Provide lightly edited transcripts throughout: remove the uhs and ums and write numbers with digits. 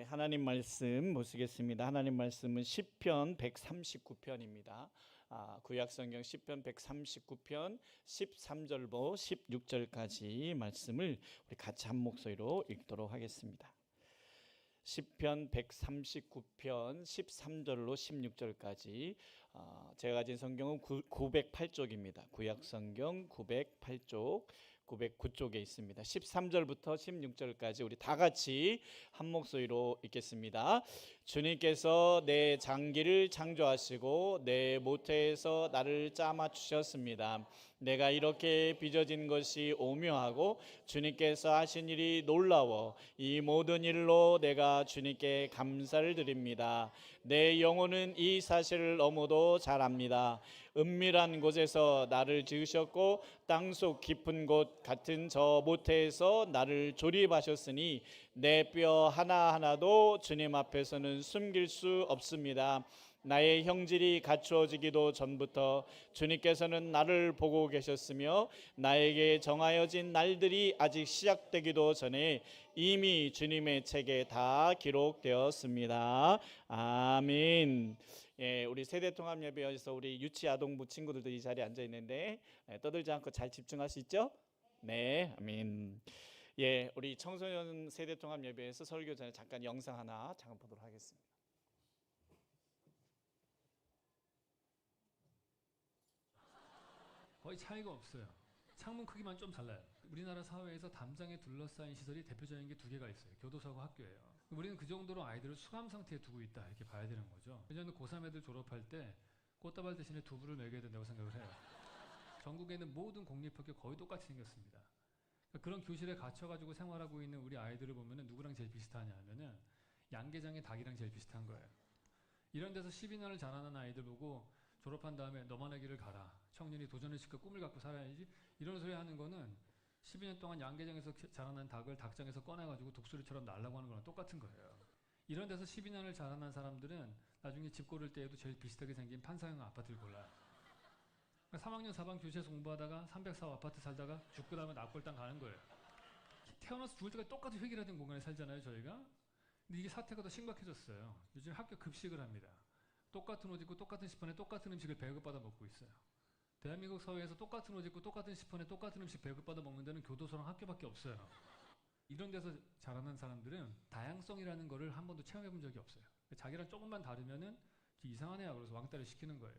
하나님 말씀 보시겠습니다. 하나님 말씀은 시편 139편입니다. 구약성경 시편 139편 13절부터 16절까지 말씀을 우리 같이 한 목소리로 읽도록 하겠습니다. 시편 139편 13절로 16절까지 제가 가진 성경은 908쪽입니다. 구약성경 908쪽 909쪽에 있습니다. 13절부터 16절까지 우리 다 같이 한 목소리로 읽겠습니다. 주님께서 내 장기를 창조하시고 내 모태에서 나를 짜 맞추셨습니다. 내가 이렇게 빚어진 것이 오묘하고 주님께서 하신 일이 놀라워 이 모든 일로 내가 주님께 감사를 드립니다. 내 영혼은 이 사실을 너무도 잘 압니다. 은밀한 곳에서 나를 지으셨고 땅속 깊은 곳 같은 저 모태에서 나를 조립하셨으니 내 뼈 하나하나도 주님 앞에서는 숨길 수 없습니다. 나의 형질이 갖추어지기도 전부터 주님께서는 나를 보고 계셨으며 나에게 정하여진 날들이 아직 시작되기도 전에 이미 주님의 책에 다 기록되었습니다. 아멘. 예, 우리 세대통합 예배에서 우리 유치아동부 친구들도 이 자리에 앉아 있는데 떠들지 않고 잘 집중할 수 있죠? 네, 아멘. 예, 우리 청소년 세대통합 예배에서 설교 전에 잠깐 영상 하나 잠깐 보도록 하겠습니다. 거의 차이가 없어요. 창문 크기만 좀 달라요. 우리나라 사회에서 담장에 둘러싸인 시설이 대표적인 게 두 개가 있어요. 교도소하고 학교예요. 우리는 그 정도로 아이들을 수감 상태에 두고 있다 이렇게 봐야 되는 거죠. 저는 고3 애들 졸업할 때 꽃다발 대신에 두부를 먹여야 된다고 생각을 해요. 전국에 있는 모든 공립학교 거의 똑같이 생겼습니다. 그런 교실에 갇혀가지고 생활하고 있는 우리 아이들을 보면 누구랑 제일 비슷하냐 하면은 양계장의 닭이랑 제일 비슷한 거예요. 이런 데서 12년을 자라는 아이들 보고 졸업한 다음에 너만의 길을 가라. 청년이 도전을 시켜 꿈을 갖고 살아야지. 이런 소리 하는 거는 12년 동안 양계장에서 자라난 닭을 닭장에서 꺼내가지고 독수리처럼 날라고 하는 거랑 똑같은 거예요. 이런 데서 12년을 자라난 사람들은 나중에 집 고를 때에도 제일 비슷하게 생긴 판사형 아파트를 골라요. 그러니까 3학년 4반 교실에서 공부하다가 304호 아파트 살다가 죽고 나면 납골당 가는 거예요. 태어나서 죽을 때까지 똑같이 획일화된 공간에 살잖아요, 저희가. 근데 이게 사태가 더 심각해졌어요. 요즘 학교 급식을 합니다. 똑같은 옷 입고 똑같은 시판에 똑같은 음식을 배급받아 먹고 있어요. 대한민국 사회에서 똑같은 옷 입고 똑같은 시판에 똑같은 음식 배급받아 먹는 데는 교도소랑 학교밖에 없어요. 이런 데서 자라난 사람들은 다양성이라는 거를 한 번도 체험해 본 적이 없어요. 자기랑 조금만 다르면은 이상한 애야 그래서 왕따를 시키는 거예요.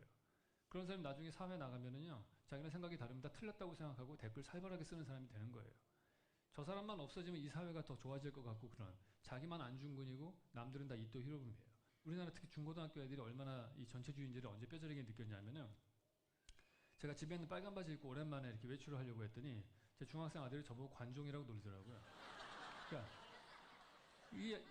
그런 사람이 나중에 사회 나가면은요, 자기랑 생각이 다르면 다 틀렸다고 생각하고 댓글 살벌하게 쓰는 사람이 되는 거예요. 저 사람만 없어지면 이 사회가 더 좋아질 것 같고, 그런 자기만 안중근이고 남들은 다 이또 히로부미예요. 우리나라 특히 중고등학교 애들이 얼마나 이 전체주의인지를 언제 뼈저리게 느꼈냐면은, 제가 집에 있는 빨간 바지 입고 오랜만에 이렇게 외출을 하려고 했더니 제 중학생 아들이 저보고 관종이라고 놀리더라고요. 그러니까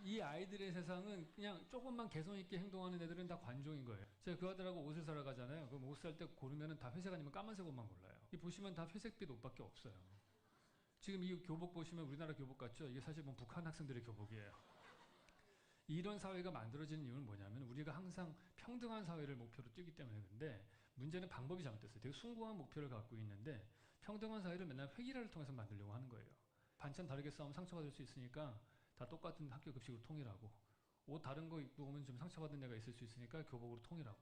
이 아이들의 세상은 그냥 조금만 개성 있게 행동하는 애들은 다 관종인 거예요. 제가 그 아들하고 옷을 사러 가잖아요. 그럼 옷 살 때 고르면은 다 회색 아니면 까만색 옷만 골라요. 이 보시면 다 회색빛 옷밖에 없어요. 지금 이 교복 보시면 우리나라 교복 같죠? 이게 사실 뭐 북한 학생들의 교복이에요. 이런 사회가 만들어지는 이유는 뭐냐면 우리가 항상 평등한 사회를 목표로 뛰기 때문에. 근데 문제는 방법이 잘못됐어요. 되게 숭고한 목표를 갖고 있는데 평등한 사회를 맨날 획일화를 통해서 만들려고 하는 거예요. 반찬 다르게 싸우면 상처받을 수 있으니까 다 똑같은 학교 급식으로 통일하고, 옷 다른 거 입고 오면 좀 상처받은 애가 있을 수 있으니까 교복으로 통일하고,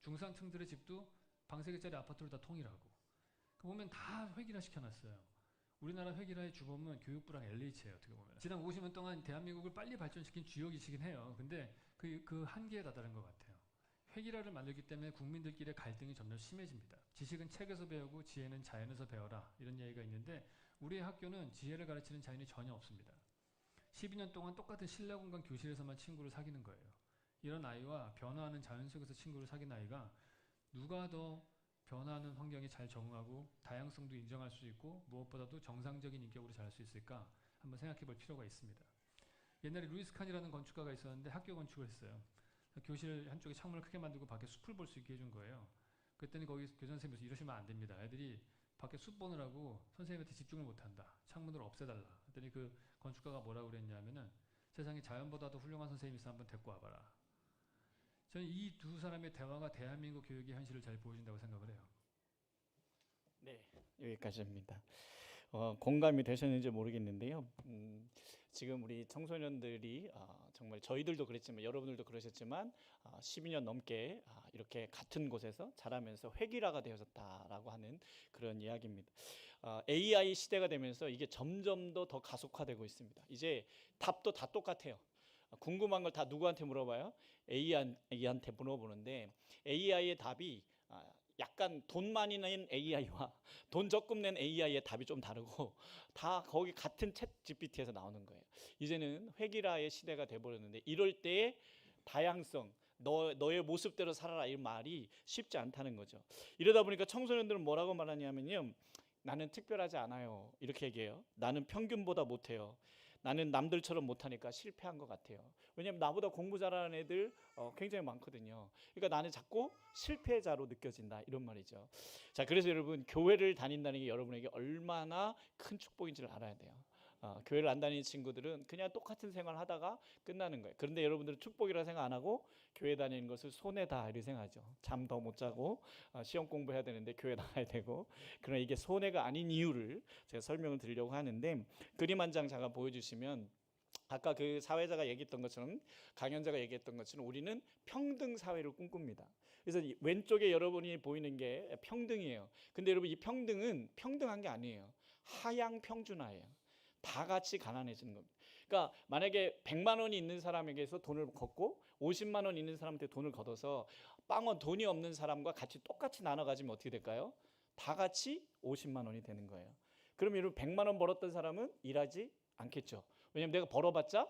중산층들의 집도 방 3개짜리 아파트로 다 통일하고, 그 보면 다 획일화 시켜놨어요. 우리나라 획일화의 주범은 교육부랑 LH예요. 어떻게 보면 지난 50년 동안 대한민국을 빨리 발전시킨 주역이시긴 해요. 근데 그 한계에 다다른 것 같아요. 획일화를 만들기 때문에 국민들끼리의 갈등이 점점 심해집니다. 지식은 책에서 배우고 지혜는 자연에서 배워라, 이런 얘기가 있는데 우리의 학교는 지혜를 가르치는 자연이 전혀 없습니다. 12년 동안 똑같은 실내 공간 교실에서만 친구를 사귀는 거예요. 이런 아이와 변화하는 자연 속에서 친구를 사귄 아이가 누가 더 변화하는 환경에 잘 적응하고 다양성도 인정할 수 있고 무엇보다도 정상적인 인격으로 자랄 수 있을까 한번 생각해 볼 필요가 있습니다. 옛날에 루이스 칸이라는 건축가가 있었는데 학교 건축을 했어요. 교실 한쪽에 창문을 크게 만들고 밖에 숲을 볼 수 있게 해준 거예요. 그랬더니 거기 교장선생님께서 이러시면 안 됩니다. 애들이 밖에 숲 보느라고 선생님한테 집중을 못한다. 창문을 없애달라. 그랬더니 그 건축가가 뭐라고 그랬냐면은 세상에 자연보다도 훌륭한 선생님이 있어 한번 데리고 와봐라. 저는 이 두 사람의 대화가 대한민국 교육의 현실을 잘 보여준다고 생각을 해요. 네, 여기까지입니다. 공감이 되셨는지 모르겠는데요. 지금 우리 청소년들이 정말 저희들도 그랬지만 여러분들도 그러셨지만 12년 넘게 이렇게 같은 곳에서 자라면서 획일화가 되어졌다라고 하는 그런 이야기입니다. AI 시대가 되면서 이게 점점 더 가속화되고 있습니다. 이제 답도 다 똑같아요. 궁금한 걸 다 누구한테 물어봐요? AI한테 물어보는데 AI의 답이 약간 돈 많이 낸 AI와 돈 적금 낸 AI의 답이 좀 다르고 다 거기 같은 챗 GPT에서 나오는 거예요. 이제는 획일화의 시대가 돼버렸는데 이럴 때의 다양성, 너의 모습대로 살아라 이 말이 쉽지 않다는 거죠. 이러다 보니까 청소년들은 뭐라고 말하냐면요, 나는 특별하지 않아요 이렇게 얘기해요. 나는 평균보다 못해요. 나는 남들처럼 못하니까 실패한 것 같아요. 왜냐하면 나보다 공부 잘하는 애들 굉장히 많거든요. 그러니까 나는 자꾸 실패자로 느껴진다 이런 말이죠. 자, 그래서 여러분 교회를 다닌다는 게 여러분에게 얼마나 큰 축복인지를 알아야 돼요. 교회를 안 다니는 친구들은 그냥 똑같은 생활 하다가 끝나는 거예요. 그런데 여러분들은 축복이라 생각 안 하고 교회 다니는 것을 손해다 이렇게 생각하죠. 잠 더 못 자고 시험 공부해야 되는데 교회 나가야 되고, 그러나 이게 손해가 아닌 이유를 제가 설명을 드리려고 하는데, 그림 한 장 잠깐 보여주시면 아까 그 사회자가 얘기했던 것처럼, 강연자가 얘기했던 것처럼 우리는 평등 사회를 꿈꿉니다. 그래서 왼쪽에 여러분이 보이는 게 평등이에요. 근데 여러분 이 평등은 평등한 게 아니에요. 하향 평준화예요. 다 같이 가난해지는 겁니다. 그러니까 만약에 100만 원이 있는 사람에게서 돈을 걷고 50만 원 있는 사람한테 돈을 걷어서 빵원 돈이 없는 사람과 같이 똑같이 나눠 가지면 어떻게 될까요? 다 같이 50만 원이 되는 거예요. 그럼 여러분 100만 원 벌었던 사람은 일하지 않겠죠. 왜냐면 내가 벌어봤자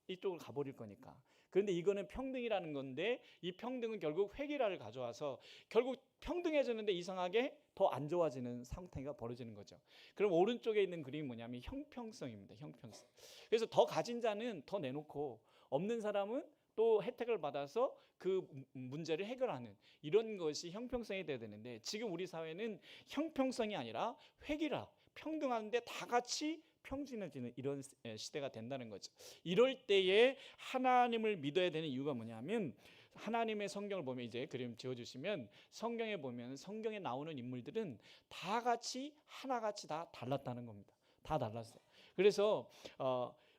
이쪽을 가버릴 거니까. 그런데 이거는 평등이라는 건데, 이 평등은 결국 획일화를 가져와서 결국 평등해지는데 이상하게 더 안 좋아지는 상태가 벌어지는 거죠. 그럼 오른쪽에 있는 그림이 뭐냐면 형평성입니다. 형평성. 그래서 더 가진 자는 더 내놓고 없는 사람은 또 혜택을 받아서 그 문제를 해결하는 이런 것이 형평성이 돼야 되는데, 지금 우리 사회는 형평성이 아니라 획일화, 평등한데 다 같이 평준해지는 이런 시대가 된다는 거죠. 이럴 때에 하나님을 믿어야 되는 이유가 뭐냐면, 하나님의 성경을 보면, 이제 그림 지어주시면 성경에 보면 성경에 나오는 인물들은 다 같이 하나같이 다 달랐다는 겁니다. 다 달랐어요. 그래서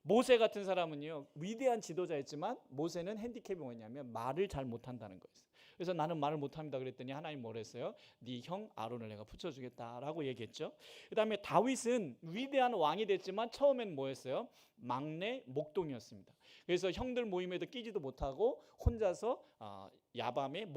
모세 같은 사람은요 위대한 지도자였지만 모세는 핸디캡이 뭐냐면 말을 잘 못한다는 거예요. 그래서 나는 말을 못합니다 그랬더니 하나님 뭐라 했어요? 네 형 아론을 내가 붙여주겠다라고 얘기했죠. 그 다음에 다윗은 위대한 왕이 됐지만 처음엔 뭐였어요? 막내 목동이었습니다. 그래서 형들 모임에도 끼지도 못하고 혼자서 야밤에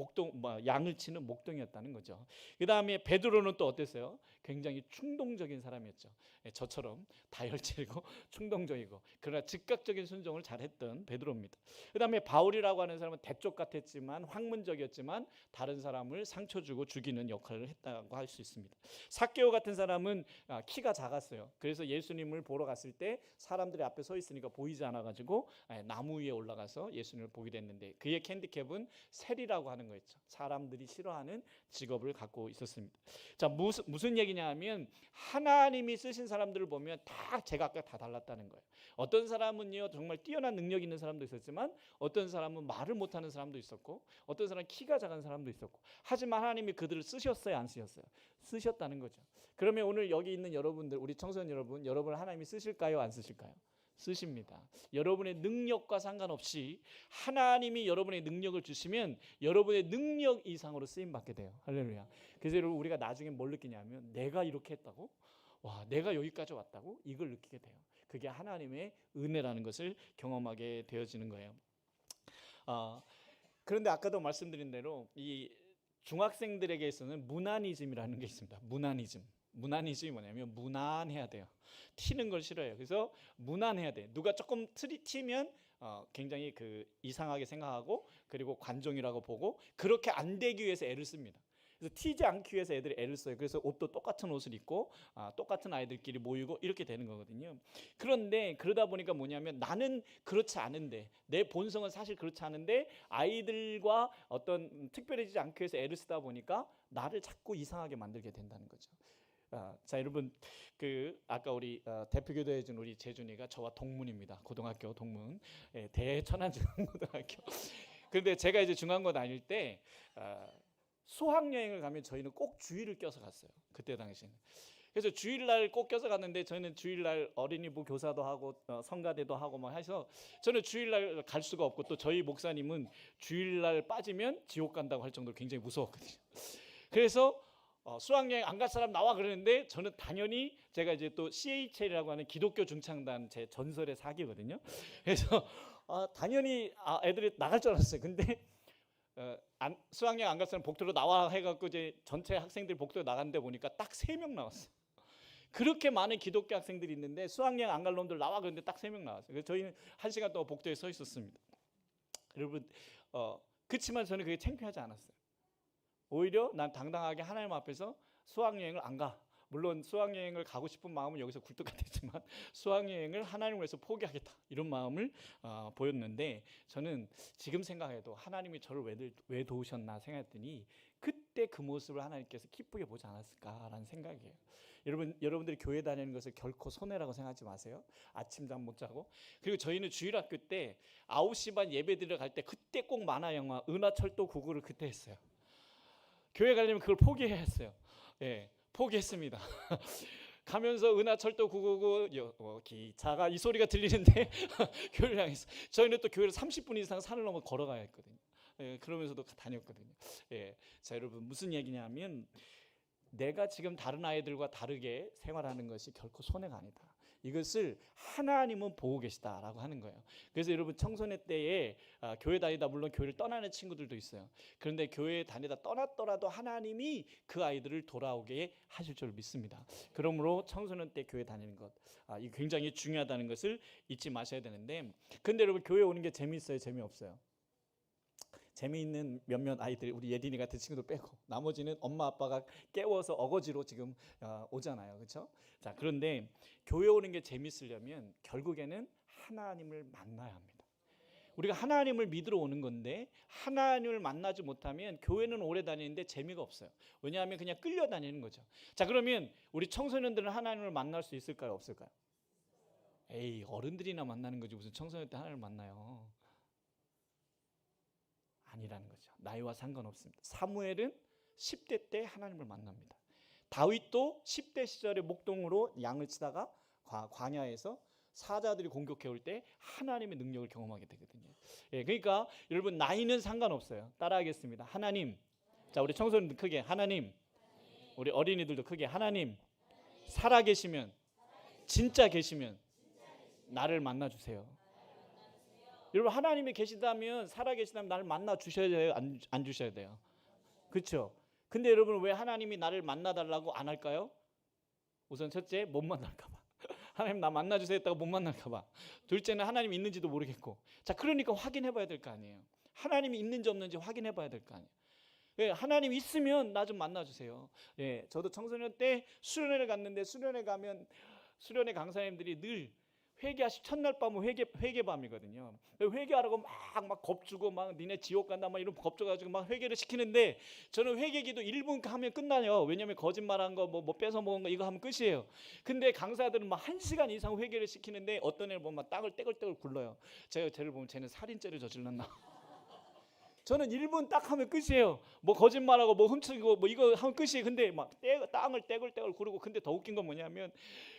양을 치는 목동이었다는 거죠. 그 다음에 베드로는 또 어땠어요? 굉장히 충동적인 사람이었죠. 저처럼 다혈질이고 충동적이고 그러나 즉각적인 순종을 잘했던 베드로입니다. 그 다음에 바울이라고 하는 사람은 대쪽 같았지만 학문적이었지만 다른 사람을 상처 주고 죽이는 역할을 했다고 할 수 있습니다. 삭개오 같은 사람은 키가 작았어요. 그래서 예수님을 보러 갔을 때 사람들이 앞에 서 있으니까 보이지 않아가지고 나무 위에 올라가서 예수님을 보게 됐는데, 그의 핸디캡은 세리라고 하는 거였죠. 사람들이 싫어하는 직업을 갖고 있었습니다. 자, 무슨 얘기냐 하면 하나님이 쓰신 사람들을 보면 다 제각각 다 달랐다는 거예요. 어떤 사람은요 정말 뛰어난 능력 있는 사람도 있었지만 어떤 사람은 말을 못하는 사람도 있었고 어떤 사람은 키가 작은 사람도 있었고, 하지만 하나님이 그들을 쓰셨어요 안 쓰셨어요? 쓰셨다는 거죠. 그러면 오늘 여기 있는 여러분들, 우리 청소년 여러분, 여러분을 하나님이 쓰실까요 안 쓰실까요? 쓰십니다. 여러분의 능력과 상관없이 하나님이 여러분의 능력을 주시면 여러분의 능력 이상으로 쓰임 받게 돼요. 할렐루야. 그래서 여러분 우리가 나중에 뭘 느끼냐면 내가 이렇게 했다고? 와, 내가 여기까지 왔다고? 이걸 느끼게 돼요. 그게 하나님의 은혜라는 것을 경험하게 되어지는 거예요. 그런데 아까도 말씀드린 대로 이 중학생들에게서는 무난이즘이라는 게 있습니다. 무난이즘이 뭐냐면 무난해야 돼요. 튀는 걸 싫어해요. 그래서 무난해야 돼. 누가 조금 튀면 굉장히 이상하게 생각하고 그리고 관종이라고 보고 그렇게 안 되기 위해서 애를 씁니다. 그래서 튀지 않기 위해서 애들이 애를 써요. 그래서 옷도 똑같은 옷을 입고 똑같은 아이들끼리 모이고 이렇게 되는 거거든요. 그런데 그러다 보니까 뭐냐면 나는 그렇지 않은데, 내 본성은 사실 그렇지 않은데 아이들과 어떤 특별해지지 않기 위해서 애를 쓰다 보니까 나를 자꾸 이상하게 만들게 된다는 거죠. 자, 여러분 아까 우리 대표교도해 준 우리 재준이가 저와 동문입니다. 고등학교 동문, 대천안중앙고등학교. 그런데 제가 이제 중간고 다닐 때 수학여행을 가면 저희는 꼭 주의를 껴서 갔어요. 그때 당시에는. 그래서 주일날 꼭 껴서 갔는데 저는 주일날 어린이부 교사도 하고 성가대도 하고 막 해서 저는 주일날 갈 수가 없고 또 저희 목사님은 주일날 빠지면 지옥 간다고 할 정도로 굉장히 무서웠거든요. 그래서 수학여행 안 갈 사람 나와 그러는데 저는 당연히 제가 이제 또 CHL이라고 하는 기독교 중창단 제 전설의 사기거든요. 그래서 당연히 애들이 나갈 줄 알았어요. 근데 수학여행 안 갈 사람 복도로 나와 해갖고 이제 전체 학생들 복도로 나갔는데 보니까 딱 3명 나왔어요. 그렇게 많은 기독교 학생들이 있는데 수학여행 안 갈 놈들 나와 그런데 딱 3명 나왔어요. 그래서 저희는 1시간 동안 복도에 서 있었습니다. 여러분 그렇지만 저는 그게 창피하지 않았어요. 오히려 난 당당하게 하나님 앞에서 수학여행을 안 가. 물론 수학여행을 가고 싶은 마음은 여기서 굴뚝같았지만 수학여행을 하나님을 위해서 포기하겠다 이런 마음을 보였는데 저는 지금 생각해도 하나님이 저를 왜 도우셨나 생각했더니 그때 그 모습을 하나님께서 기쁘게 보지 않았을까라는 생각이에요. 여러분들이 교회 다니는 것을 결코 손해라고 생각하지 마세요. 아침 잠 못 자고. 그리고 저희는 주일학교 때 9시 반 예배 드리러 갈 때 그때 꼭 만화 영화 은하철도 9구를 그때 했어요. 교회 가려면 그걸 포기해야 했어요. 예, 포기했습니다. 가면서 은하철도 999 기차가 이 소리가 들리는데 교회를 향해서 저희는 또 교회를 30분 이상 산을 넘어 걸어가야 했거든요. 예, 그러면서도 다녔거든요. 예, 자 여러분 무슨 얘기냐면 내가 지금 다른 아이들과 다르게 생활하는 것이 결코 손해가 아니다. 이것을 하나님은 보고 계시다라고 하는 거예요. 그래서 여러분 청소년 때에 교회 다니다 물론 교회를 떠나는 친구들도 있어요. 그런데 교회 다니다 떠났더라도 하나님이 그 아이들을 돌아오게 하실 줄 믿습니다. 그러므로 청소년 때 교회 다니는 것 이 굉장히 중요하다는 것을 잊지 마셔야 되는데 근데 여러분 교회 오는 게 재미있어요? 재미없어요? 재미있는 몇몇 아이들 우리 예딘이 같은 친구들 빼고 나머지는 엄마 아빠가 깨워서 어거지로 지금 오잖아요. 그렇죠? 자 그런데 교회 오는 게 재밌으려면 결국에는 하나님을 만나야 합니다. 우리가 하나님을 믿으러 오는 건데 하나님을 만나지 못하면 교회는 오래 다니는데 재미가 없어요. 왜냐하면 그냥 끌려다니는 거죠. 자 그러면 우리 청소년들은 하나님을 만날 수 있을까요? 없을까요? 에이 어른들이나 만나는 거지 무슨 청소년 때 하나님을 만나요. 아니라는 거죠. 나이와 상관없습니다. 사무엘은 10대 때 하나님을 만납니다. 다윗도 10대 시절에 목동으로 양을 치다가 광야에서 사자들이 공격해 올 때 하나님의 능력을 경험하게 되거든요. 예, 그러니까 여러분 나이는 상관없어요. 따라하겠습니다. 하나님. 자, 우리 청소년들 크게 하나님. 우리 어린이들도 크게 하나님. 살아 계시면 진짜 계시면 나를 만나 주세요. 여러분 하나님이 계시다면 살아 계시다면 나를 만나 주셔야 돼요? 안 주셔야 돼요? 그렇죠? 근데 여러분 왜 하나님이 나를 만나 달라고 안 할까요? 우선 첫째 못 만날까 봐. 하나님 나 만나 주세요 했다가 못 만날까 봐. 둘째는 하나님 있는지도 모르겠고. 자 그러니까 확인해 봐야 될 거 아니에요. 하나님이 있는지 없는지 확인해 봐야 될 거 아니에요. 예, 하나님 있으면 나 좀 만나 주세요. 예, 저도 청소년 때 수련회를 갔는데 수련회 가면 수련회 강사님들이 늘 회개하시 첫날 밤은 회개밤이거든요. 회개하라고 막 겁주고 막 니네 지옥 간다 막 이런 겁줘가지고 막 회개를 시키는데 저는 회개기도 1분 하면 끝나요. 왜냐하면 거짓말한 거 뭐 뺏어 먹은 거 이거 하면 끝이에요. 근데 강사들은 막 1시간 이상 회개를 시키는데 어떤 애를 보면 막 땅을 떼글떼글 굴러요. 제가 쟤를 보면 쟤는 살인죄를 저질렀나? 저는 1분 딱 하면 끝이에요. 뭐 거짓말하고 뭐 훔치고 뭐 이거 하면 끝이에요. 근데 막 땅을 떼글떼글 구르고 근데 더 웃긴 건 뭐냐면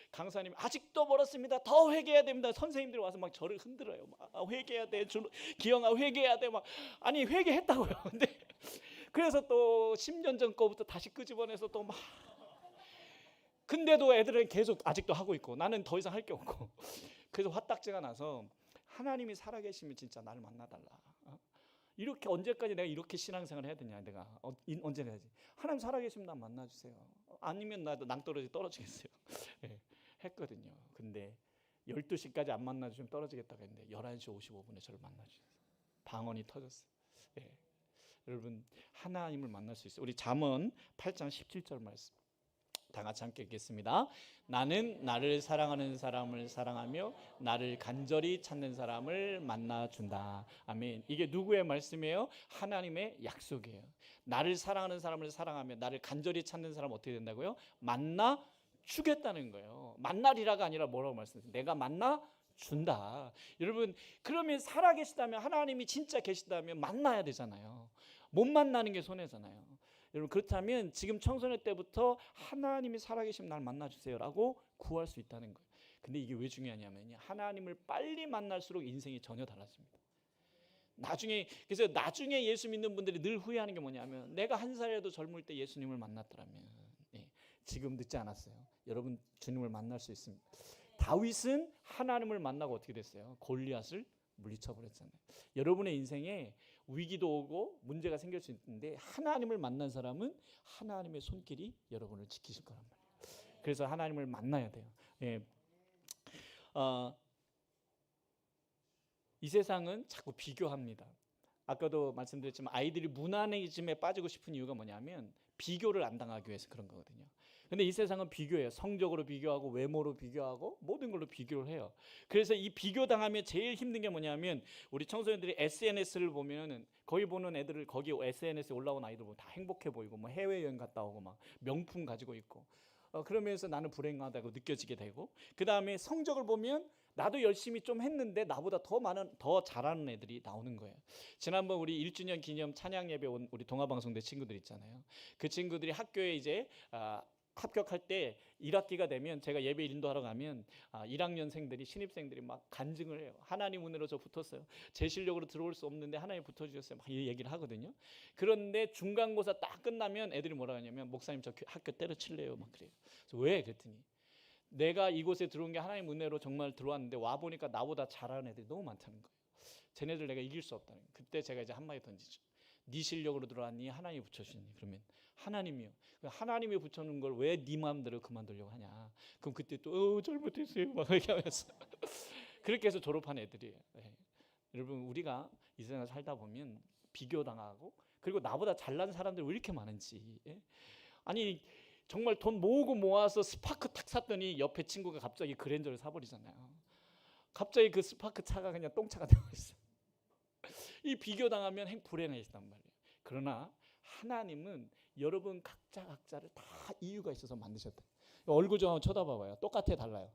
강사님 아직도 멀었습니다. 더 회개해야 됩니다. 선생님들이 와서 막 저를 흔들어요. 막 회개해야 돼. 기영아 회개해야 돼. 막 아니 회개했다고요. 근데 그래서 또 10년 전 거부터 다시 끄집어내서 또 막 근데도 애들은 계속 아직도 하고 있고 나는 더 이상 할 게 없고 그래서 화딱지가 나서 하나님이 살아계시면 진짜 나를 만나달라. 이렇게 언제까지 내가 이렇게 신앙생활을 해야 되냐 내가 언제 해야지. 하나님 살아계시면 나 만나주세요. 아니면 나도 낭떠러지 떨어지겠어요. 예, 했거든요. 근데 12시까지 안 만나주시면 떨어지겠다고 했는데 11시 55분에 저를 만나주셨어요. 방언이 터졌어요. 예. 여러분 하나님을 만날 수 있어요. 우리 잠언 8장 17절 말씀 다 같이 함께 읽겠습니다. 나는 나를 사랑하는 사람을 사랑하며 나를 간절히 찾는 사람을 만나준다. 아멘. 이게 누구의 말씀이에요? 하나님의 약속이에요. 나를 사랑하는 사람을 사랑하며 나를 간절히 찾는 사람 어떻게 된다고요? 만나 주겠다는 거예요. 만나리라가 아니라 뭐라고 말씀하세요? 내가 만나 준다. 여러분 그러면 살아계시다면 하나님이 진짜 계시다면 만나야 되잖아요. 못 만나는 게 손해잖아요. 여러분 그렇다면 지금 청소년 때부터 하나님이 살아계시면 날 만나주세요라고 구할 수 있다는 거예요. 근데 이게 왜 중요하냐면 하나님을 빨리 만날수록 인생이 전혀 달라집니다. 그래서 나중에 예수 믿는 분들이 늘 후회하는 게 뭐냐면 내가 한 살이라도 젊을 때 예수님을 만났더라면. 지금 늦지 않았어요. 여러분 주님을 만날 수 있습니다. 다윗은 하나님을 만나고 어떻게 됐어요? 골리앗을 물리쳐 버렸잖아요. 여러분의 인생에 위기도 오고 문제가 생길 수 있는데 하나님을 만난 사람은 하나님의 손길이 여러분을 지키실 거란 말이에요. 그래서 하나님을 만나야 돼요. 이 세상은 자꾸 비교합니다. 아까도 말씀드렸지만 아이들이 무난해즘에 빠지고 싶은 이유가 뭐냐면 비교를 안 당하기 위해서 그런 거거든요. 근데 이 세상은 비교해요. 성적으로 비교하고 외모로 비교하고 모든 걸로 비교를 해요. 그래서 이 비교당하면 제일 힘든 게 뭐냐면 우리 청소년들이 SNS를 보면 거기 보는 애들을 거기 SNS에 올라온 아이들 보면 다 행복해 보이고 뭐 해외여행 갔다 오고 막 명품 가지고 있고 그러면서 나는 불행하다고 느껴지게 되고 그 다음에 성적을 보면 나도 열심히 좀 했는데 나보다 더 잘하는 애들이 나오는 거예요. 지난번 우리 1주년 기념 찬양 예배 온 우리 동아방송대 친구들 있잖아요. 그 친구들이 학교에 이제 합격할 때 1학기가 되면 제가 예배 인도하러 가면 1학년생들이 신입생들이 막 간증을 해요. 하나님 은혜로 저 붙었어요. 제 실력으로 들어올 수 없는데 하나님 붙어주셨어요. 막 이 얘기를 하거든요. 그런데 중간고사 딱 끝나면 애들이 뭐라 하냐면 목사님 저 학교 때려칠래요. 막 그래요. 그래서 왜? 그랬더니 내가 이곳에 들어온 게 하나님 은혜로 정말 들어왔는데 와보니까 나보다 잘하는 애들이 너무 많다는 거예요. 쟤네들 내가 이길 수 없다는 거예요. 그때 제가 이제 한마디 던지죠. 네 실력으로 들어왔니? 하나님이 붙여주니? 그러면 하나님이요. 하나님이 붙여놓은 걸 왜 네 마음대로 그만두려고 하냐? 그럼 그때 또 잘못했어요. 막 이렇게 하면서 그렇게 해서 졸업한 애들이에요. 여러분 우리가 이 세상 살다 보면 비교당하고 그리고 나보다 잘난 사람들이 왜 이렇게 많은지. 아니 정말 돈 모아서 스파크 탁 샀더니 옆에 친구가 갑자기 그랜저를 사버리잖아요. 갑자기 그 스파크 차가 그냥 똥차가 되어있어. 이 비교당하면 불행해지단 말이에요. 그러나 하나님은 여러분 각자를 다 이유가 있어서 만드셨다. 얼굴 좀 한번 쳐다봐봐요. 똑같아 달라요?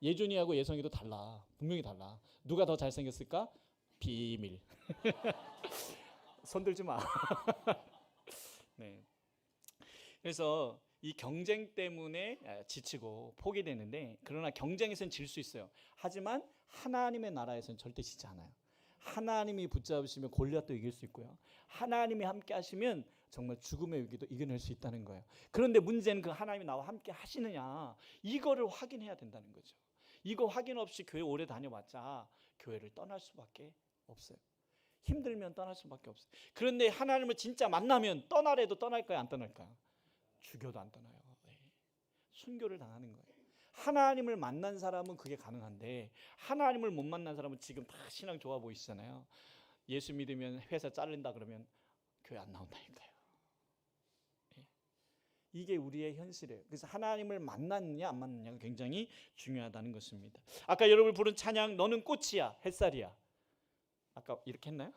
예준이하고 예성이도 달라. 분명히 달라. 누가 더 잘생겼을까? 비밀. 손들지 마. 네. 그래서 이 경쟁 때문에 지치고 포기되는데 그러나 경쟁에서는 질 수 있어요. 하지만 하나님의 나라에서는 절대 지지 않아요. 하나님이 붙잡으시면 골리앗도 이길 수 있고요. 하나님이 함께 하시면 정말 죽음의 위기도 이겨낼 수 있다는 거예요. 그런데 문제는 그 하나님이 나와 함께 하시느냐 이거를 확인해야 된다는 거죠. 이거 확인 없이 교회 오래 다녀봤자 교회를 떠날 수밖에 없어요. 힘들면 떠날 수밖에 없어요. 그런데 하나님을 진짜 만나면 떠나래도 떠날까요? 안 떠날까요? 죽여도 안 떠나요. 순교를 당하는 거예요. 하나님을 만난 사람은 그게 가능한데 하나님을 못 만난 사람은 지금 다 신앙 좋아 보이시잖아요. 예수 믿으면 회사 자른다 그러면 교회 안 나온다니까요. 이게 우리의 현실이에요. 그래서 하나님을 만났느냐 안 만났느냐가 굉장히 중요하다는 것입니다. 아까 여러분 부른 찬양 너는 꽃이야 햇살이야. 아까 이렇게 했나요?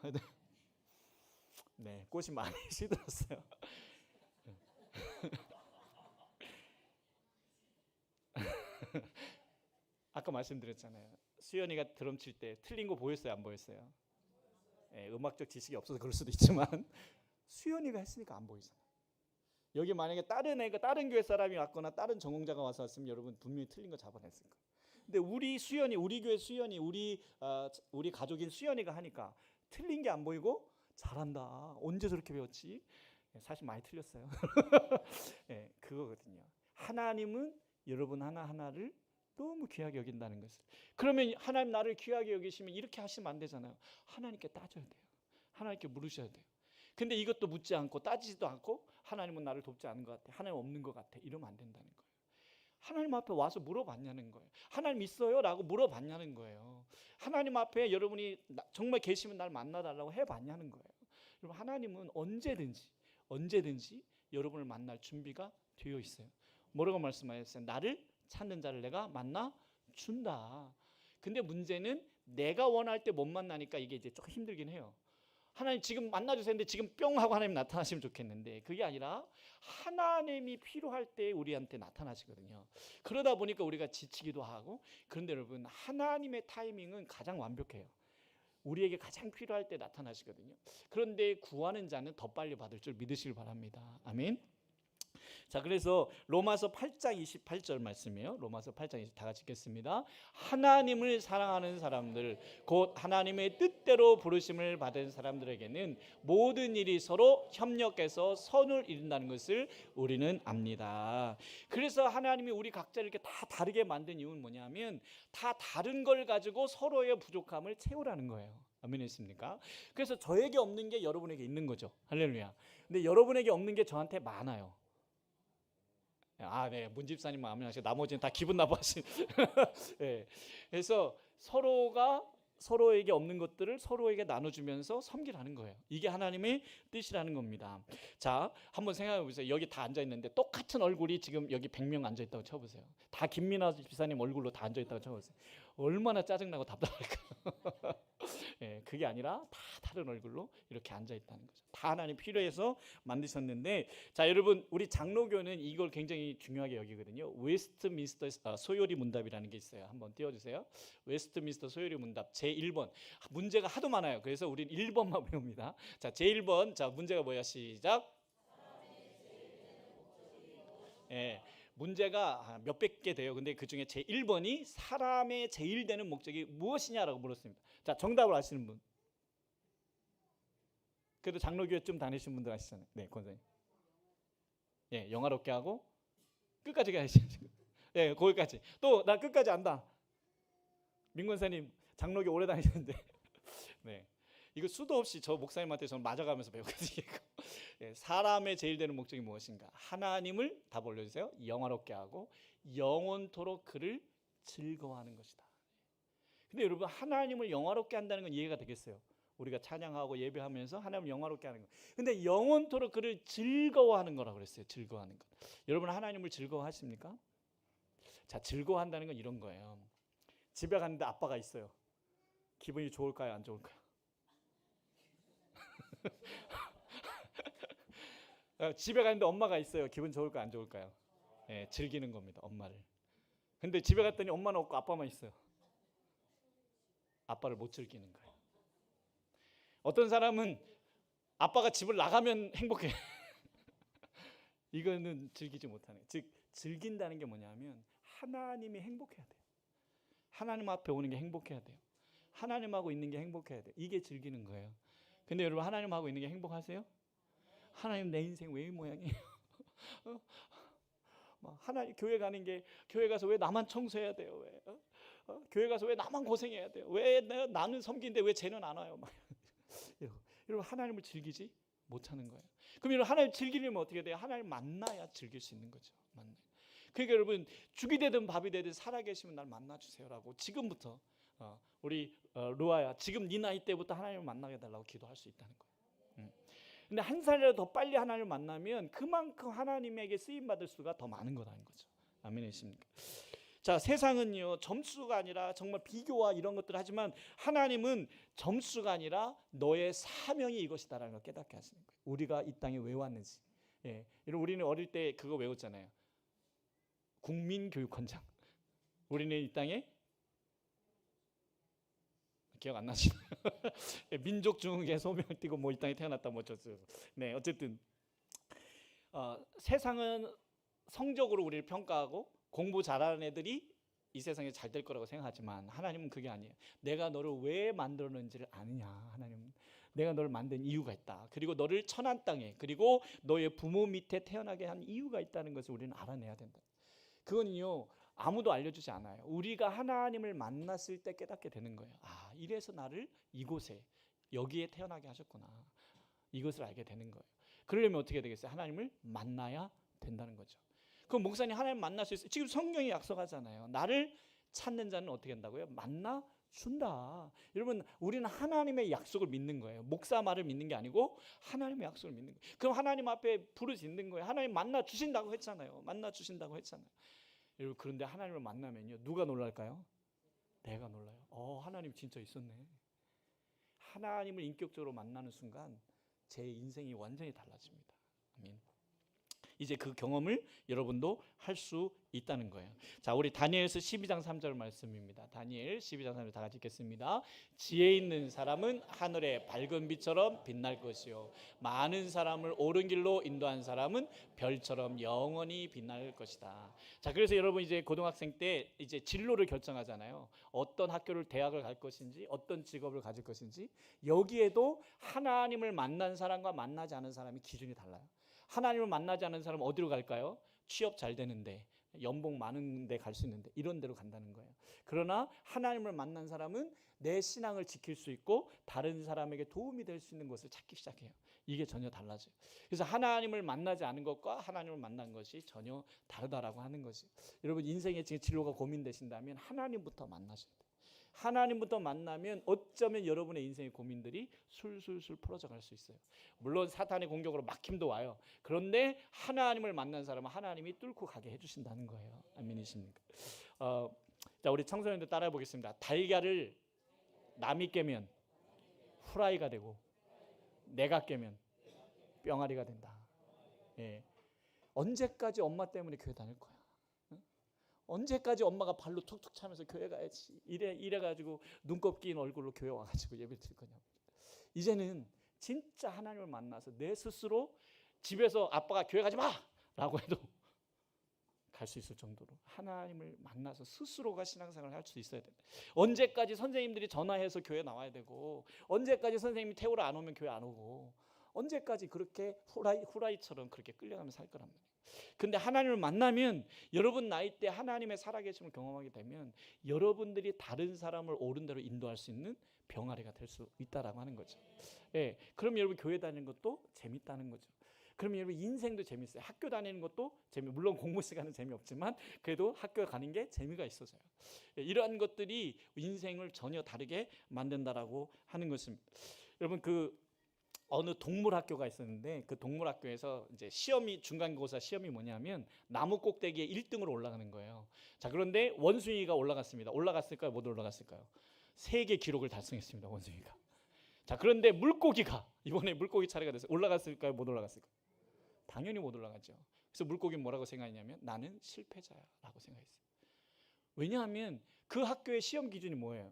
네, 꽃이 많이 시들었어요. 아까 말씀드렸잖아요. 수연이가 드럼 칠 때 틀린 거 보였어요? 안 보였어요? 음악적 지식이 없어서 그럴 수도 있지만 수연이가 했으니까 안 보이잖아요. 여기 만약에 다른 교회 사람이 왔거나 다른 전공자가 와서 왔으면 여러분 분명히 틀린 거 잡아냈을 거예요. 근데 우리 교회 수연이 우리 가족인 수연이가 하니까 틀린 게 안 보이고 잘한다. 언제 저렇게 배웠지? 사실 많이 틀렸어요. 그거거든요. 하나님은 여러분 하나하나를 너무 귀하게 여긴다는 것을. 그러면 하나님 나를 귀하게 여기시면 이렇게 하시면 안 되잖아요. 하나님께 따져야 돼요. 하나님께 물으셔야 돼요. 근데 이것도 묻지 않고 따지지도 않고 하나님은 나를 돕지 않은 것 같아. 하나님 없는 것 같아. 이러면 안 된다는 거예요. 하나님 앞에 와서 물어봤냐는 거예요. 하나님 있어요? 라고 물어봤냐는 거예요. 하나님 앞에 여러분이 정말 계시면 날 만나달라고 해봤냐는 거예요. 여러분 하나님은 언제든지 여러분을 만날 준비가 되어 있어요. 뭐라고 말씀하셨어요? 나를 찾는 자를 내가 만나 준다. 근데 문제는 내가 원할 때 못 만나니까 이게 이제 조금 힘들긴 해요. 하나님 지금 만나주세요 했는데 지금 뿅 하고 하나님 나타나시면 좋겠는데 그게 아니라 하나님이 필요할 때 우리한테 나타나시거든요. 그러다 보니까 우리가 지치기도 하고. 그런데 여러분 하나님의 타이밍은 가장 완벽해요. 우리에게 가장 필요할 때 나타나시거든요. 그런데 구하는 자는 더 빨리 받을 줄 믿으시길 바랍니다. 아멘. 자, 그래서 로마서 8장 28절 말씀이에요. 로마서 8장 20, 다 같이 읽겠습니다. 하나님을 사랑하는 사람들 곧 하나님의 뜻대로 부르심을 받은 사람들에게는 모든 일이 서로 협력해서 선을 이룬다는 것을 우리는 압니다. 그래서 하나님이 우리 각자를 이렇게 다 다르게 만든 이유는 뭐냐면 다 다른 걸 가지고 서로의 부족함을 채우라는 거예요. 아멘이십니까? 그래서 저에게 없는 게 여러분에게 있는 거죠. 할렐루야. 근데 여러분에게 없는 게 저한테 많아요. 아, 네, 문 집사님만 아멘하시고 나머지는 다 기분 나빠하시는. 네, 그래서 서로가 서로에게 없는 것들을 서로에게 나눠주면서 섬기라는 거예요. 이게 하나님의 뜻이라는 겁니다. 자, 한번 생각해 보세요. 여기 다 앉아 있는데 똑같은 얼굴이 지금 여기 100명 앉아 있다고 쳐보세요. 다 김민아 집사님 얼굴로 다 앉아 있다고 쳐보세요. 얼마나 짜증나고 답답할까요? 예, 그게 아니라 다 다른 얼굴로 이렇게 앉아 있다는 거죠. 다 하나님 필요해서 만드셨는데, 자, 여러분, 우리 장로교는 이걸 굉장히 중요하게 여기거든요. 웨스트민스터 소요리 문답이라는 게 있어요. 한번 띄워주세요. 웨스트민스터 소요리 문답 제1번. 문제가 하도 많아요. 그래서 우린 1번만 배웁니다. 자, 제1번. 자, 문제가 뭐야? 시작. 예, 문제가 몇백 개 돼요. 근데 그 중에 제1번이 사람의 제일 되는 목적이 무엇이냐라고 물었습니다. 자, 정답을 아시는 분? 그래도 장로교회 좀 다니신 분들 아시잖아요. 네, 권사님. 예, 영화롭게 하고 끝까지 가야지. 예, 거기까지. 또 나 끝까지 안다. 민 권사님 장로교 오래 다니셨는데. 네. 이거 수도 없이 저 목사님한테 저는 맞아가면서 배웠거든요. 예, 사람의 제일 되는 목적이 무엇인가? 하나님을 답 올려주세요. 영화롭게 하고 영원토록 그를 즐거워하는 것이다. 근데 여러분, 하나님을 영화롭게 한다는 건 이해가 되겠어요? 우리가 찬양하고 예배하면서 하나님을 영화롭게 하는 거. 근데 영원토록 그를 즐거워하는 거라고 그랬어요. 즐거워하는 것. 여러분, 하나님을 즐거워하십니까? 자, 즐거워한다는 건 이런 거예요. 집에 갔는데 아빠가 있어요. 기분이 좋을까요? 안 좋을까요? 집에 갔는데 엄마가 있어요. 기분 좋을까요? 안 좋을까요? 예, 즐기는 겁니다. 엄마를. 근데 집에 갔더니 엄마는 없고 아빠만 있어요. 아빠를 못 즐기는 거예요. 어떤 사람은 아빠가 집을 나가면 행복해. 이거는 즐기지 못하는 거예요. 즉, 즐긴다는 게 뭐냐면 하나님이 행복해야 돼요. 하나님 앞에 오는 게 행복해야 돼요. 하나님하고 있는 게 행복해야 돼요. 이게 즐기는 거예요. 근데 여러분, 하나님하고 있는 게 행복하세요? 하나님, 내 인생 왜 이 모양이에요? 하나님, 교회 가는 게, 교회 가서 왜 나만 청소해야 돼요? 왜? 교회 가서 왜 나만 고생해야 돼요? 왜 나는 섬기는데 왜 쟤는 안 와요? 여러분, 하나님을 즐기지 못하는 거예요. 그럼 여러분, 하나님 즐기려면 어떻게 돼요? 하나님 만나야 즐길 수 있는 거죠. 만나요. 그러니까 여러분, 죽이 되든 밥이 되든 살아계시면 날 만나주세요라고 지금부터 우리 루아야, 지금 네 나이 때부터 하나님을 만나게 해달라고 기도할 수 있다는 거예요. 근데 한 살이라도 더 빨리 하나님을 만나면 그만큼 하나님에게 쓰임받을 수가 더 많은 거라는 거죠. 아멘이십니까? 자, 세상은요, 점수가 아니라 정말 비교와 이런 것들을 하지만 하나님은 점수가 아니라 너의 사명이 이것이다라는 걸 깨닫게 하시는 거예요. 우리가 이 땅에 왜 왔는지. 예, 우리는 어릴 때 그거 외웠잖아요. 국민교육헌장. 우리는 이 땅에 기억 안 나시나요? 민족 중흥의 소명을 띠고 뭐 이 땅에 태어났다 뭐 어쩌죠. 네, 어쨌든 세상은 성적으로 우리를 평가하고 공부 잘하는 애들이 이 세상에 잘 될 거라고 생각하지만 하나님은 그게 아니에요. 내가 너를 왜 만들었는지를 아느냐. 하나님, 내가 너를 만든 이유가 있다. 그리고 너를 천한 땅에, 그리고 너의 부모 밑에 태어나게 한 이유가 있다는 것을 우리는 알아내야 된다. 그거는요, 아무도 알려주지 않아요. 우리가 하나님을 만났을 때 깨닫게 되는 거예요. 아, 이래서 나를 이곳에, 여기에 태어나게 하셨구나. 이것을 알게 되는 거예요. 그러려면 어떻게 되겠어요? 하나님을 만나야 된다는 거죠. 그럼 목사님, 하나님 만날 수 있어요? 지금 성경이 약속하잖아요. 나를 찾는 자는 어떻게 한다고요? 만나 준다. 여러분, 우리는 하나님의 약속을 믿는 거예요. 목사 말을 믿는 게 아니고 하나님의 약속을 믿는 거예요. 그럼 하나님 앞에 부르짖는 거예요. 하나님 만나 주신다고 했잖아요. 만나 주신다고 했잖아요. 여러분, 그런데 하나님을 만나면요, 누가 놀랄까요? 내가 놀라요. 하나님 진짜 있었네. 하나님을 인격적으로 만나는 순간 제 인생이 완전히 달라집니다. 아멘. 이제 그 경험을 여러분도 할 수 있다는 거예요. 자, 우리 다니엘서 12장 3절 말씀입니다. 다니엘 12장 3절 다 같이 읽겠습니다. 지혜 있는 사람은 하늘의 밝은 빛처럼 빛날 것이요 많은 사람을 옳은 길로 인도한 사람은 별처럼 영원히 빛날 것이다. 자, 그래서 여러분 이제 고등학생 때 이제 진로를 결정하잖아요. 어떤 학교를 대학을 갈 것인지 어떤 직업을 가질 것인지 여기에도 하나님을 만난 사람과 만나지 않은 사람이 기준이 달라요. 하나님을 만나지 않은 사람은 어디로 갈까요? 취업 잘 되는데 연봉 많은 데 갈 수 있는데 이런 데로 간다는 거예요. 그러나 하나님을 만난 사람은 내 신앙을 지킬 수 있고 다른 사람에게 도움이 될 수 있는 것을 찾기 시작해요. 이게 전혀 달라져요. 그래서 하나님을 만나지 않은 것과 하나님을 만난 것이 전혀 다르다라고 하는 것이, 여러분 인생의 지금 진로가 고민되신다면 하나님부터 만나셔야 돼요. 하나님부터 만나면 어쩌면 여러분의 인생의 고민들이 술술술 풀어져 갈 수 있어요. 물론 사탄의 공격으로 막힘도 와요. 그런데 하나님을 만난 사람은 하나님이 뚫고 가게 해주신다는 거예요. 아멘이십니까? 자, 우리 청소년들 따라해 보겠습니다. 달걀을 남이 깨면 후라이가 되고 내가 깨면 뿅아리가 된다. 예. 언제까지 엄마 때문에 교회 다닐 거야? 언제까지 엄마가 발로 툭툭 차면서 교회 가야지 이래가지고 눈곱 낀 얼굴로 교회 와가지고 예배 드릴 거냐? 이제는 진짜 하나님을 만나서 내 스스로 집에서 아빠가 교회 가지 마! 라고 해도 갈 수 있을 정도로 하나님을 만나서 스스로가 신앙생활을 할 수 있어야 돼. 언제까지 선생님들이 전화해서 교회 나와야 되고 언제까지 선생님이 태우러 안 오면 교회 안 오고 언제까지 그렇게 후라이처럼 그렇게 끌려가면서 살 거란 말이에요. 근데 하나님을 만나면 여러분 나이 때 하나님의 살아계심을 경험하게 되면 여러분들이 다른 사람을 옳은 대로 인도할 수 있는 병아리가 될 수 있다라고 하는 거죠. 예, 그럼 여러분 교회 다니는 것도 재밌다는 거죠. 그러면 여러분 인생도 재밌어요. 학교 다니는 것도 물론 공부 시간은 재미없지만 그래도 학교 가는 게 재미가 있어서요. 예, 이러한 것들이 인생을 전혀 다르게 만든다라고 하는 것입니다. 여러분 어느 동물 학교가 있었는데 그 동물 학교에서 이제 시험이 중간고사 시험이 뭐냐면 나무 꼭대기에 1등으로 올라가는 거예요. 자, 그런데 원숭이가 올라갔습니다. 올라갔을까요? 못 올라갔을까요? 세계 기록을 달성했습니다. 원숭이가. 자, 그런데 물고기가 이번에 물고기 차례가 됐어요. 올라갔을까요? 못 올라갔을까요? 당연히 못 올라갔죠. 그래서 물고기는 뭐라고 생각했냐면 나는 실패자라고 생각했어요. 왜냐하면 그 학교의 시험 기준이 뭐예요?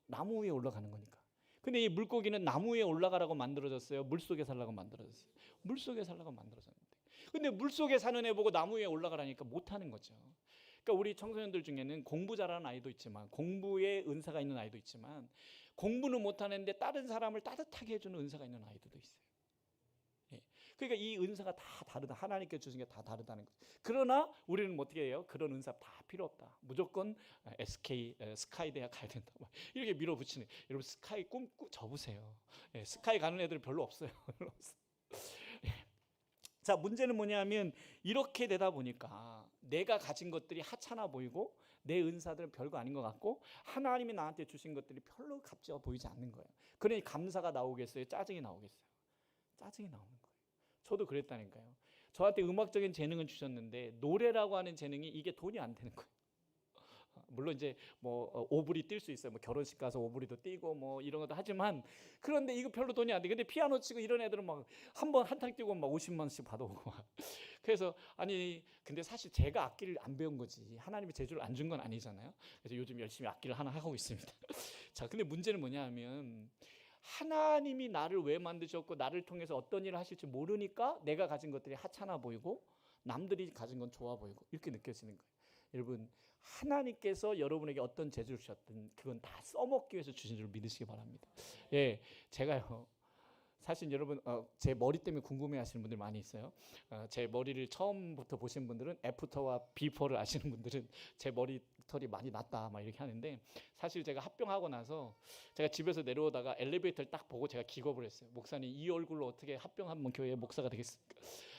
나무 위에 올라가는 거니까. 근데 이 물고기는 나무 위에 올라가라고 만들어졌어요? 물속에 살라고 만들어졌어요? 물속에 살라고 만들어졌는데. 근데 물속에 사는 애 보고 나무 위에 올라가라니까 못하는 거죠. 그러니까 우리 청소년들 중에는 공부 잘하는 아이도 있지만 공부에 은사가 있는 아이도 있지만 공부는 못하는데 다른 사람을 따뜻하게 해주는 은사가 있는 아이들도 있어요. 예. 그러니까 이 은사가 다 다르다. 하나님께 주신 게 다 다르다는 거죠. 그러나 우리는 어떻게 해요? 그런 은사 다 필요 없다. 무조건 스카이 대학 가야 된다. 이렇게 밀어붙이는. 여러분 스카이 꿈 접으세요. 예, 스카이 가는 애들은 별로 없어요. 예. 자, 문제는 뭐냐면 이렇게 되다 보니까 내가 가진 것들이 하찮아 보이고 내 은사들은 별거 아닌 것 같고 하나님이 나한테 주신 것들이 별로 값져 보이지 않는 거예요. 그러니 감사가 나오겠어요? 짜증이 나오겠어요? 짜증이 나오는 거예요. 저도 그랬다니까요. 저한테 음악적인 재능은 주셨는데 노래라고 하는 재능이 이게 돈이 안 되는 거예요. 물론 이제 뭐 오브리 뛸 수 있어요. 뭐 결혼식 가서 오브리도 뛰고 뭐 이런 것도 하지만 그런데 이거 별로 돈이 안 돼. 근데 피아노 치고 이런 애들은 막 한 번 한탕 뛰고 막 50만 원씩 받아오고 막. 그래서 아니 근데 사실 제가 악기를 안 배운 거지 하나님이 재주를 안 준 건 아니잖아요. 그래서 요즘 열심히 악기를 하나 하고 있습니다. 자, 근데 문제는 뭐냐면 하나님이 나를 왜 만드셨고 나를 통해서 어떤 일을 하실지 모르니까 내가 가진 것들이 하찮아 보이고 남들이 가진 건 좋아 보이고 이렇게 느껴지는 거예요. 여러분 하나님께서 여러분에게 어떤 재주를 주셨든 그건 다 써먹기 위해서 주신 줄 믿으시기 바랍니다. 예, 제가요 사실 여러분 제 머리 때문에 궁금해하시는 분들 많이 있어요. 제 머리를 처음부터 보신 분들은 애프터와 비포를 아시는 분들은 제 머리털이 많이 났다 막 이렇게 하는데 사실 제가 합병하고 나서 제가 집에서 내려오다가 엘리베이터를 딱 보고 제가 기겁을 했어요. 목사님 이 얼굴로 어떻게 합병하면 교회의 목사가 되겠습니까?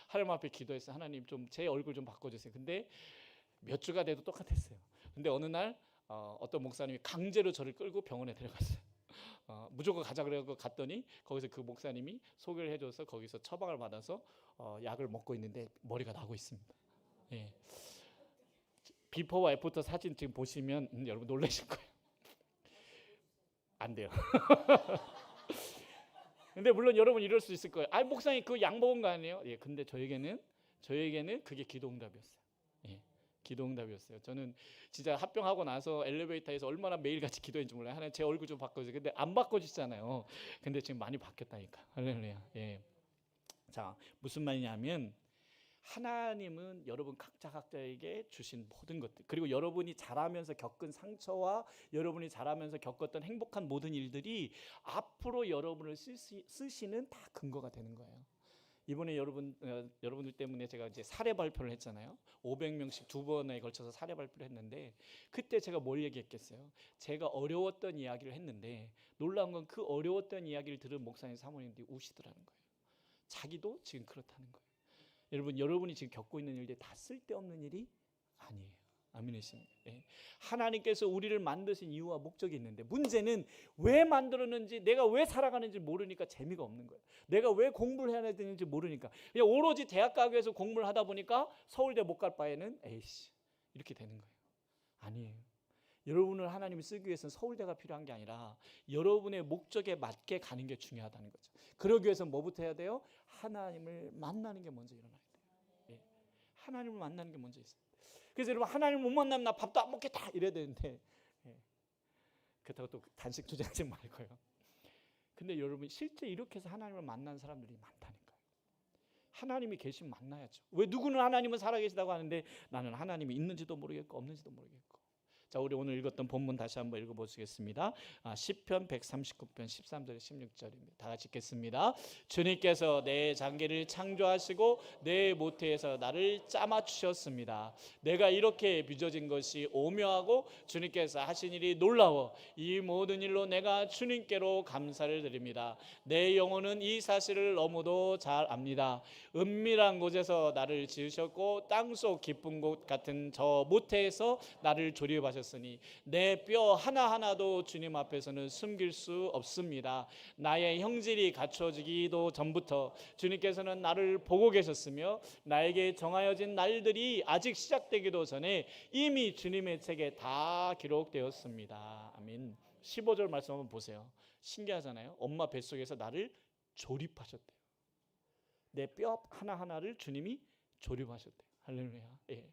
하나님 앞에 기도했어요. 하나님 좀 제 얼굴 좀 바꿔주세요. 근데 몇 주가 돼도 똑같았어요. 근데 어느 날 어떤 목사님이 강제로 저를 끌고 병원에 데려갔어요. 무조건 가자 그래서 갔더니 거기서 그 목사님이 소개를 해줘서 거기서 처방을 받아서 약을 먹고 있는데 머리가 나고 있습니다. 예. 비포와 애프터 사진 지금 보시면 여러분 놀라실 거예요. 안 돼요. 근데 물론 여러분 이럴 수 있을 거예요. 목사님 그 약 먹은 거 아니에요? 예, 근데 저에게는 저에게는 그게 기도응답이었어요. 예, 기도응답이었어요. 저는 진짜 합병하고 나서 엘리베이터에서 얼마나 매일같이 기도했는지 몰라요. 하나님 제 얼굴 좀 바꿔주세요. 근데 안 바꿔주시잖아요. 근데 지금 많이 바뀌었다니까. 할렐루야. 예. 자, 무슨 말이냐면 하나님은 여러분 각자에게 주신 모든 것들, 그리고 여러분이 자라면서 겪은 상처와 여러분이 자라면서 겪었던 행복한 모든 일들이 앞으로 여러분을 쓰시는 다 근거가 되는 거예요. 이번에 여러분들 때문에 제가 이제 사례 발표를 했잖아요. 500명씩 두 번에 걸쳐서 사례 발표를 했는데, 그때 제가 뭘 얘기했겠어요? 제가 어려웠던 이야기를 했는데 놀라운 건 그 어려웠던 이야기를 들은 목사님 사모님들이 우시더라는 거예요. 자기도 지금 그렇다는 거예요. 여러분, 여러분이 지금 겪고 있는 일들이 다 쓸데없는 일이 아니에요. 아멘이십니까? 예. 하나님께서 우리를 만드신 이유와 목적이 있는데, 문제는 왜 만들었는지, 내가 왜 살아가는지 모르니까 재미가 없는 거예요. 내가 왜 공부를 해야 되는지 모르니까 그냥 오로지 대학 가기 위해서 공부를 하다 보니까 서울대 못 갈 바에는 에이씨 이렇게 되는 거예요. 아니에요. 여러분을 하나님이 쓰기 위해서는 서울대가 필요한 게 아니라 여러분의 목적에 맞게 가는 게 중요하다는 거죠. 그러기 위해서는 뭐부터 해야 돼요? 하나님을 만나는 게 먼저 일어나야 돼요. 예. 하나님을 만나는 게 먼저 있어요. 그래서 여러분, 하나님을 못 만나면 나 밥도 안 먹겠다 이래야 되는데, 예. 그렇다고 또 단식 투자하지 말고요. 근데 여러분, 실제 이렇게 해서 하나님을 만난 사람들이 많다니까요. 하나님이 계시면 만나야죠. 왜 누구는 하나님은 살아계시다고 하는데 나는 하나님이 있는지도 모르겠고 없는지도 모르겠고. 자, 우리 오늘 읽었던 본문 다시 한번 읽어보시겠습니다. 시편 139편 13절 16절입니다. 다 같이 읽겠습니다. 주님께서 내 장기를 창조하시고 내 모태에서 나를 짜맞추셨습니다. 내가 이렇게 빚어진 것이 오묘하고 주님께서 하신 일이 놀라워 이 모든 일로 내가 주님께로 감사를 드립니다. 내 영혼은 이 사실을 너무도 잘 압니다. 은밀한 곳에서 나를 지으셨고 땅속 깊은 곳 같은 저 모태에서 나를 조립하셨습니다. 내 뼈 하나하나도 주님 앞에서는 숨길 수 없습니다. 나의 형질이 갖춰지기도 전부터 주님께서는 나를 보고 계셨으며 나에게 정하여진 날들이 아직 시작되기도 전에 이미 주님의 책에 다 기록되었습니다. 아멘. 15절 말씀 한번 보세요. 신기하잖아요. 엄마 뱃속에서 나를 조립하셨대요. 내 뼈 하나하나를 주님이 조립하셨대요. 할렐루야. 예.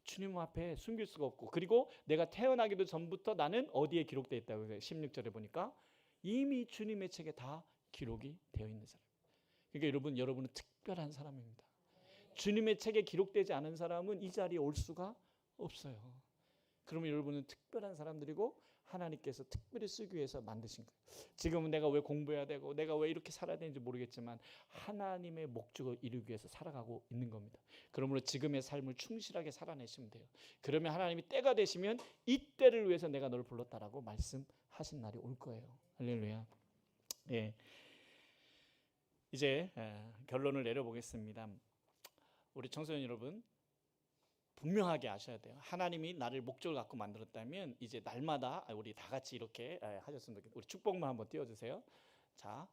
주님 앞에 숨길 수가 없고, 그리고 내가 태어나기도 전부터 나는 어디에 기록되어 있다고 해요? 16절에 보니까 이미 주님의 책에 다 기록이 되어 있는 사람. 그러니까 여러분은 특별한 사람입니다. 주님의 책에 기록되지 않은 사람은 이 자리에 올 수가 없어요. 그러면 여러분은 특별한 사람들이고 하나님께서 특별히 쓰기 위해서 만드신 거예요. 지금은 내가 왜 공부해야 되고 내가 왜 이렇게 살아야 되는지 모르겠지만 하나님의 목적을 이루기 위해서 살아가고 있는 겁니다. 그러므로 지금의 삶을 충실하게 살아내시면 돼요. 그러면 하나님이 때가 되시면 이 때를 위해서 내가 너를 불렀다라고 말씀하신 날이 올 거예요. 할렐루야. 예. 이제 결론을 내려보겠습니다. 우리 청소년 여러분, 분명하게 아셔야 돼요. 하나님이 나를 목적을 갖고 만들었다면 이제 날마다 우리 다 같이 이렇게 하셨으면 좋겠어요. 우리 축복만 한번 띄워주세요. 자,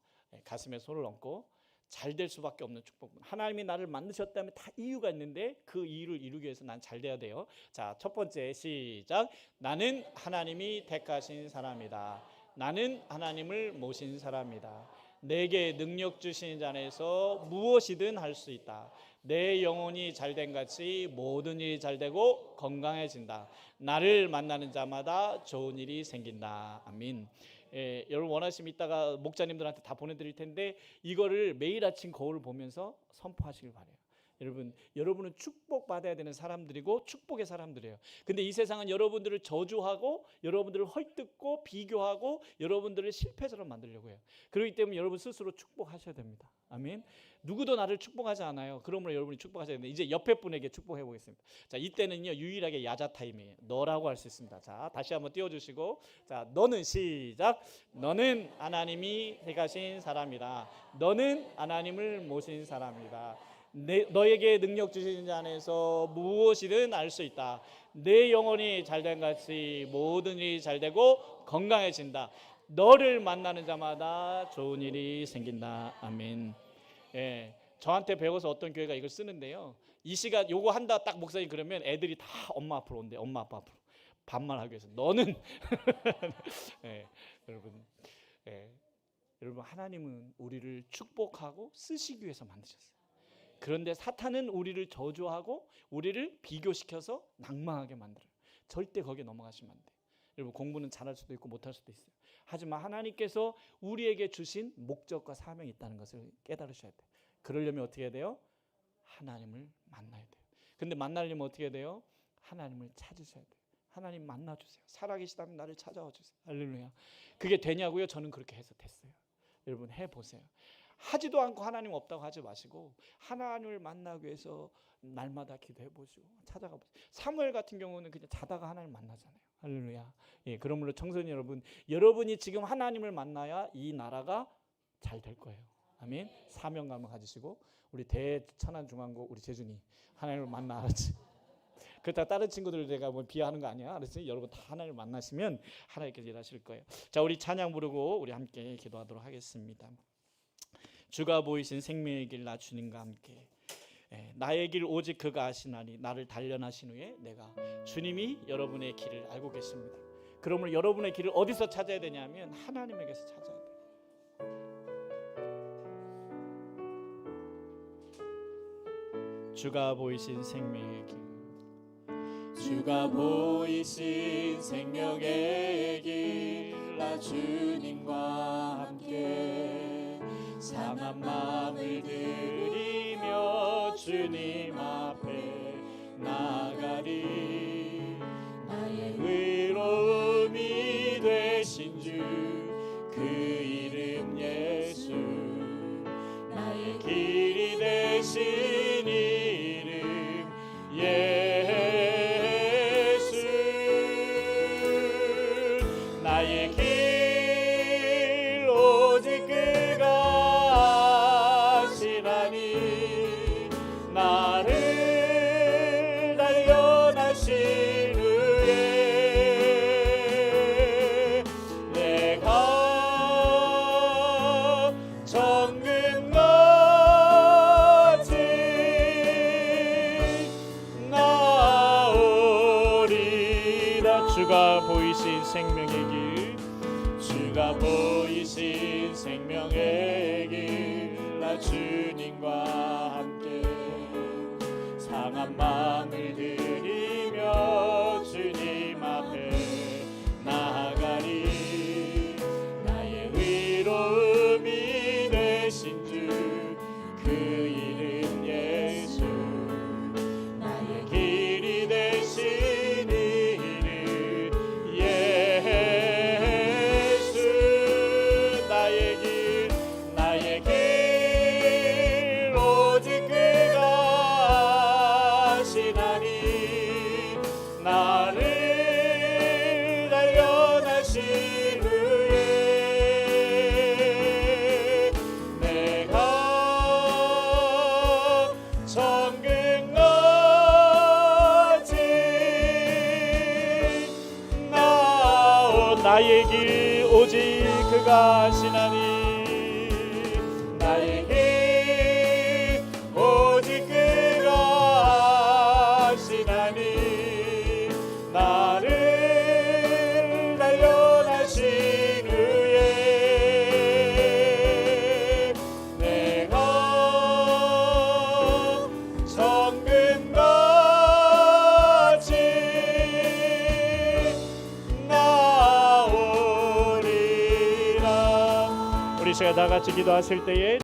가슴에 손을 얹고 잘 될 수밖에 없는 축복. 하나님이 나를 만드셨다면 다 이유가 있는데 그 이유를 이루기 위해서 난 잘 돼야 돼요. 자, 첫 번째 시작. 나는 하나님이 택하신 사람이다. 나는 하나님을 모신 사람이다. 내게 능력 주신 자 안에서 무엇이든 할 수 있다. 내 영혼이 잘된 같이 모든 일이 잘되고 건강해진다. 나를 만나는 자마다 좋은 일이 생긴다. 아멘. 예, 여러분 원하시면 이따가 목자님들한테 다 보내드릴 텐데 이거를 매일 아침 거울을 보면서 선포하시길 바라요. 여러분은 축복받아야 되는 사람들이고 축복의 사람들이에요. 근데 이 세상은 여러분들을 저주하고 여러분들을 헐뜯고 비교하고 여러분들을 실패자로 만들려고 해요. 그렇기 때문에 여러분 스스로 축복하셔야 됩니다. 아멘. 누구도 나를 축복하지 않아요. 그러므로 여러분이 축복하셔야 되는데 이제 옆에 분에게 축복해 보겠습니다. 자, 이때는요 유일하게 야자 타임이에요. 너라고 할 수 있습니다. 자, 다시 한번 띄워주시고, 자, 너는 시작. 너는 하나님이 택하신 사람이다. 너는 하나님을 모신 사람이다. 너에게 능력 주신 자 안에서 무엇이든 알 수 있다. 내 영혼이 잘된 같이 모든 일이 잘되고 건강해진다. 너를 만나는 자마다 좋은 일이 생긴다. 아멘. 예, 저한테 배워서 어떤 교회가 이걸 쓰는데요. 이 시간 요거 한다 딱 목사님 그러면 애들이 다 엄마 앞으로 온대. 엄마 아빠 앞으로 반말하기 위해서. 너는 예, 여러분 하나님은 우리를 축복하고 쓰시기 위해서 만드셨어요. 그런데 사탄은 우리를 저주하고 우리를 비교시켜서 낭망하게 만들어요. 절대 거기에 넘어가시면 안 돼요. 여러분, 공부는 잘할 수도 있고 못할 수도 있어요. 하지만 하나님께서 우리에게 주신 목적과 사명이 있다는 것을 깨달으셔야 돼요. 그러려면 어떻게 해야 돼요? 하나님을 만나야 돼요. 근데 만나려면 어떻게 해야 돼요? 하나님을 찾으셔야 돼요. 하나님 만나주세요. 살아계시다면 나를 찾아와 주세요. 할렐루야. 그게 되냐고요? 저는 그렇게 해서 됐어요. 여러분, 해보세요. 하지도 않고 하나님 없다고 하지 마시고 하나님을 만나기 위해서 날마다 기도해 보시고 찾아가 보세요. 사무엘 같은 경우는 그냥 자다가 하나님 만나잖아요. 할렐루야. 예, 그러므로 청소년 여러분, 여러분이 지금 하나님을 만나야 이 나라가 잘 될 거예요. 아멘. 사명감을 가지시고 우리 대천안중앙고 우리 재준이 하나님을 만나, 알았지? 그렇다고 다른 친구들 내가 뭐 비하하는 거 아니야, 알았지? 여러분 다 하나님을 만나시면 하나님께서 일하실 거예요. 자, 우리 찬양 부르고 우리 함께 기도하도록 하겠습니다. 주가 보이신 생명의 길 나 주님과 함께, 나의 길 오직 그가 아시나니 나를 단련하신 후에 내가, 주님이 여러분의 길을 알고 계십니다. 그러므로 여러분의 길을 어디서 찾아야 되냐면 하나님에게서 찾아야 돼요. 주가 보이신 생명의 길, 주가 보이신 생명의 길 나 주님과 함께 상한 마음을 들이며 주님 앞에 나가리. 나의 의로움이 되신 주 그 이름 예수, 나의 길이 되신 이름 예수. 나의 길 오직 그가 아시나니 나를 단련하신 후에 내가 정금같이 나오리라. 주가 보이신 생명의 길, 주가 보이신 생명의 길 나 주님과 함께 상한 마음을 들이며 주님 앞에 나아가리. 나의 의로움이 되신 주 그 이름 예수, 나의 길이 되신 이름 예수. 나의 길 오직 그가 아시나니 나를 단련하신 후에 내가 정금같이 나온 나의 길 오직 그가 아시나니 나의 길 오직 그가 아시나니 나를 단련하신 후에 내가 정금같이 나오리라. 우리 제가 다 같이 기도하실 때에